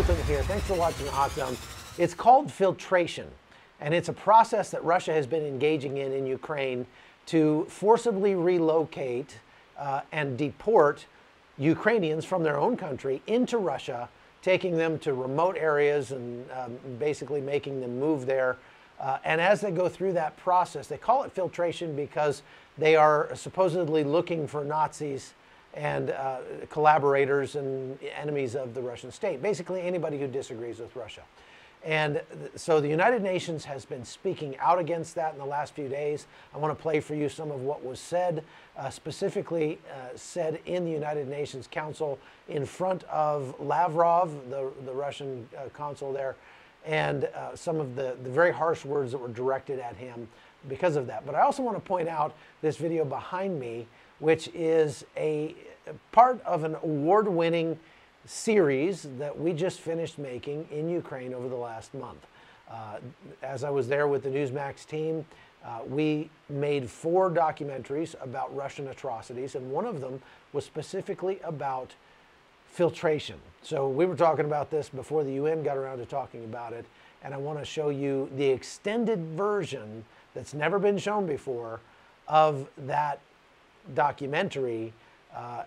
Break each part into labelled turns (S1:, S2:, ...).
S1: Holton here. Thanks for watching the Hot Zone. It's called filtration, and it's a process that Russia has been engaging in Ukraine to forcibly relocate and deport Ukrainians from their own country into Russia, taking them to remote areas and basically making them move there. And as they go through that process, they call it filtration because they are supposedly looking for Nazis and collaborators and enemies of the Russian state, basically anybody who disagrees with Russia. And so the United Nations has been speaking out against that in the last few days. I want to play for you some of what was said, specifically said in the United Nations Council in front of Lavrov, the Russian consul there, and some of the very harsh words that were directed at him because of that. But I also want to point out this video behind me, which is a part of an award-winning series that we just finished making in Ukraine over the last month. As I was there with the Newsmax team, we made 4 documentaries about Russian atrocities, and one of them was specifically about filtration. So we were talking about this before the UN got around to talking about it, and I want to show you the extended version that's never been shown before of that documentary.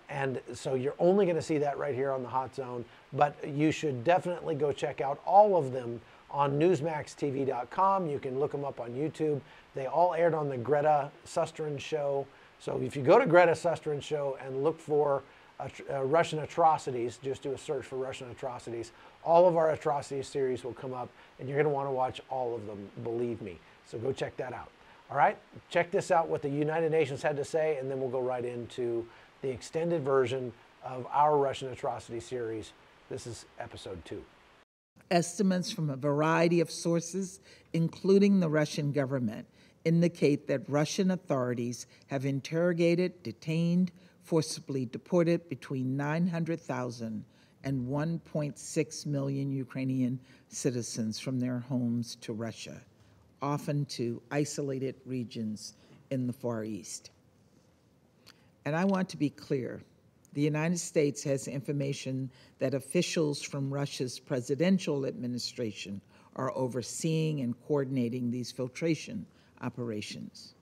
S1: And so you're only going to see that right here on the Hot Zone, but you should definitely go check out all of them on newsmaxtv.com. You can look them up on YouTube. They all aired on the Greta Susteren show. So if you go to Greta Susteren show and look for Russian atrocities, just do a search for Russian atrocities, all of our atrocities series will come up, and you're going to want to watch all of them, believe me. So go check that out. All right, check this out, what the United Nations had to say, and then we'll go right into the extended version of our Russian atrocity series. This is episode 2.
S2: Estimates from a variety of sources, including the Russian government, indicate that Russian authorities have interrogated, detained, forcibly deported between 900,000 and 1.6 million Ukrainian citizens from their homes to Russia, often to isolated regions in the Far East. And I want to be clear, the United States has information that officials from Russia's presidential administration are overseeing and coordinating these filtration operations.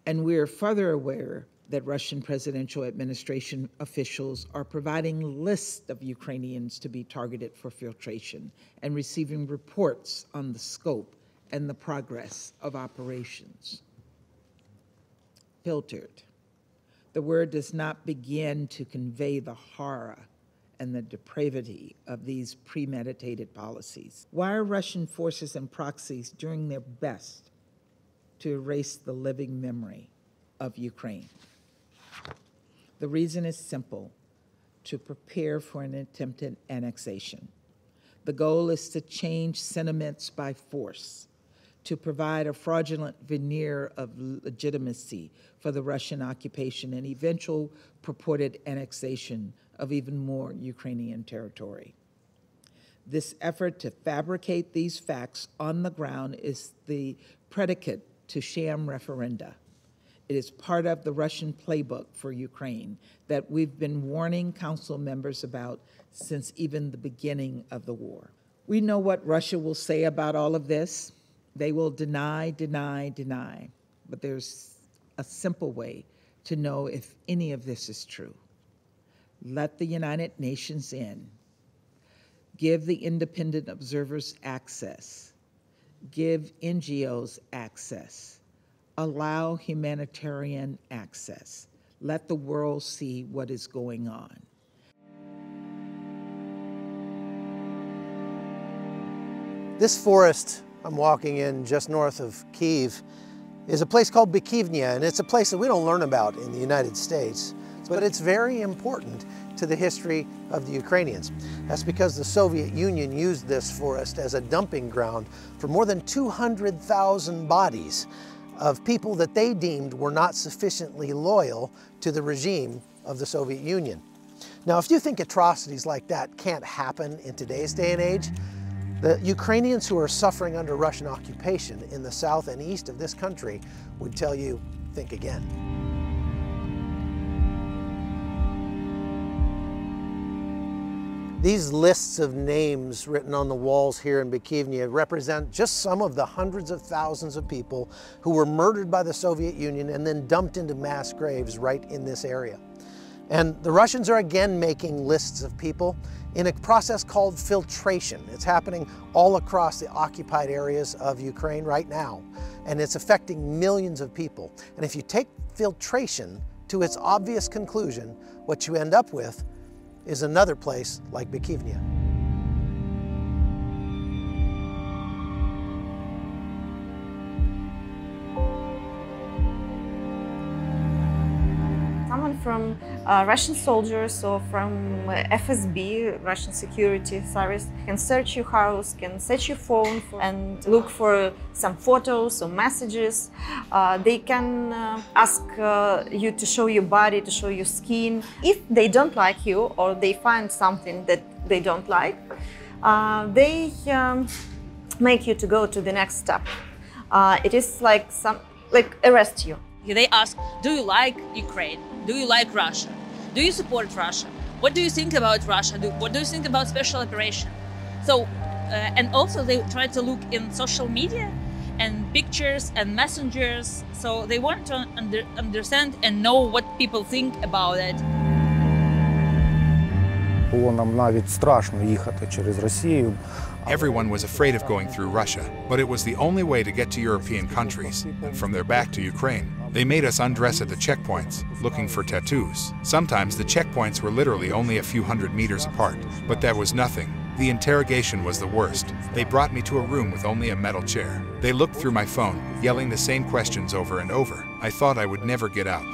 S2: And we're further aware that Russian presidential administration officials are providing lists of Ukrainians to be targeted for filtration and receiving reports on the scope and the progress of operations. Filtered. The word does not begin to convey the horror and the depravity of these premeditated policies. Why are Russian forces and proxies doing their best to erase the living memory of Ukraine? The reason is simple: to prepare for an attempted annexation. The goal is to change sentiments by force, to provide a fraudulent veneer of legitimacy for the Russian occupation and eventual purported annexation of even more Ukrainian territory. This effort to fabricate these facts on the ground is the predicate to sham referenda. It is part of the Russian playbook for Ukraine that we've been warning council members about since even the beginning of the war. We know what Russia will say about all of this. They will deny, deny, deny. But there's a simple way to know if any of this is true. Let the United Nations in. Give the independent observers access. Give NGOs access. Allow humanitarian access. Let the world see what is going on.
S1: This forest I'm walking in just north of Kyiv is a place called Bykivnia, and it's a place that we don't learn about in the United States, but it's very important to the history of the Ukrainians. That's because the Soviet Union used this forest as a dumping ground for more than 200,000 bodies of people that they deemed were not sufficiently loyal to the regime of the Soviet Union. Now, if you think atrocities like that can't happen in today's day and age, the Ukrainians who are suffering under Russian occupation in the south and east of this country would tell you, think again. These lists of names written on the walls here in Bykivnia represent just some of the hundreds of thousands of people who were murdered by the Soviet Union and then dumped into mass graves right in this area. And the Russians are again making lists of people in a process called filtration. It's happening all across the occupied areas of Ukraine right now, and it's affecting millions of people. And if you take filtration to its obvious conclusion, what you end up with is another place like Bykivnia.
S3: Someone from Russian soldiers or from FSB, Russian security service, can search your house, can search your phone and look for some photos or messages. They can ask you to show your body, to show your skin. If they don't like you or they find something that they don't like, they make you to go to the next step. It is like arrest you.
S4: They ask, do you like Ukraine? Do you like Russia? Do you support Russia? What do you think about Russia? What do you think about special operation? So, and also they try to look in social media and pictures and messengers. So they want to understand and know what people think about it.
S5: Було нам навіть страшно їхати через Росію.
S6: Everyone was afraid of going through Russia, but it was the only way to get to European countries, and from there back to Ukraine. They made us undress at the checkpoints, looking for tattoos. Sometimes the checkpoints were literally only a few hundred meters apart, but that was nothing. The interrogation was the worst. They brought me to a room with only a metal chair. They looked through my phone, yelling the same questions over and over. I thought I would never get out.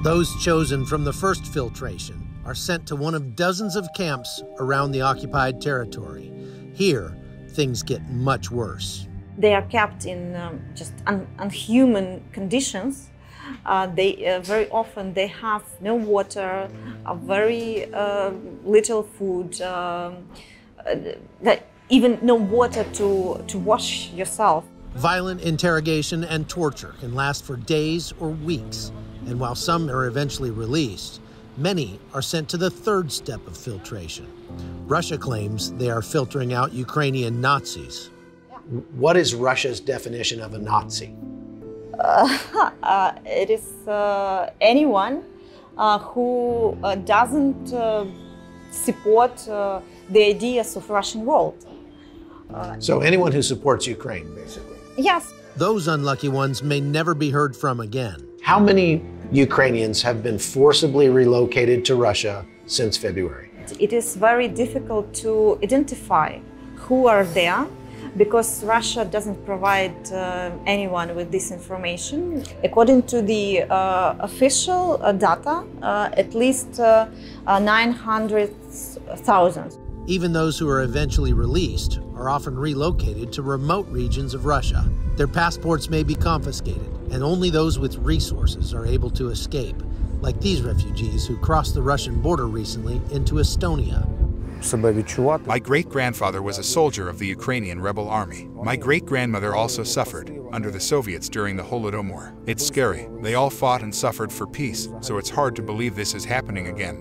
S1: Those chosen from the first filtration are sent to one of dozens of camps around the occupied territory. Here, things get much worse.
S3: They are kept in just unhuman conditions. Very often they have no water, very little food, even no water to wash yourself.
S1: Violent interrogation and torture can last for days or weeks, and while some are eventually released, many are sent to the third step of filtration. Russia claims they are filtering out Ukrainian Nazis. What is Russia's definition of a Nazi?
S3: It is anyone who doesn't support the ideas of Russian world.
S1: So anyone who supports Ukraine, basically?
S3: Yes.
S1: Those unlucky ones may never be heard from again. How many Ukrainians have been forcibly relocated to Russia since February?
S3: It is very difficult to identify who are there because Russia doesn't provide anyone with this information. According to the official data, at least 900,000.
S1: Even those who are eventually released are often relocated to remote regions of Russia. Their passports may be confiscated, and only those with resources are able to escape, like these refugees who crossed the Russian border recently into Estonia.
S6: My great-grandfather was a soldier of the Ukrainian rebel army. My great-grandmother also suffered under the Soviets during the Holodomor. It's scary. They all fought and suffered for peace, so it's hard to believe this is happening again.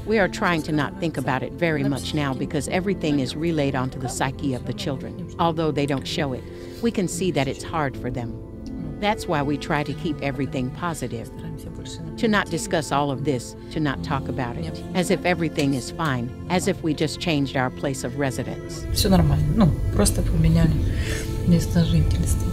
S7: We are trying to not think about it very much now because everything is relayed onto the psyche of the children. Although they don't show it, we can see that it's hard for them. That's why we try to keep everything positive. To not discuss all of this, to not talk about it, as if everything is fine, as if we just changed our place of residence.
S8: Все нормально, просто поменяли место жительства.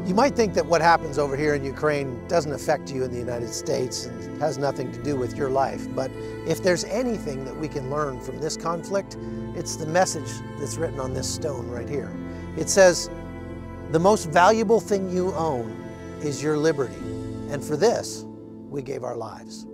S1: You might think that what happens over here in Ukraine doesn't affect you in the United States and has nothing to do with your life, but if there's anything that we can learn from this conflict, it's the message that's written on this stone right here. It says, "The most valuable thing you own is your liberty, and for this, we gave our lives."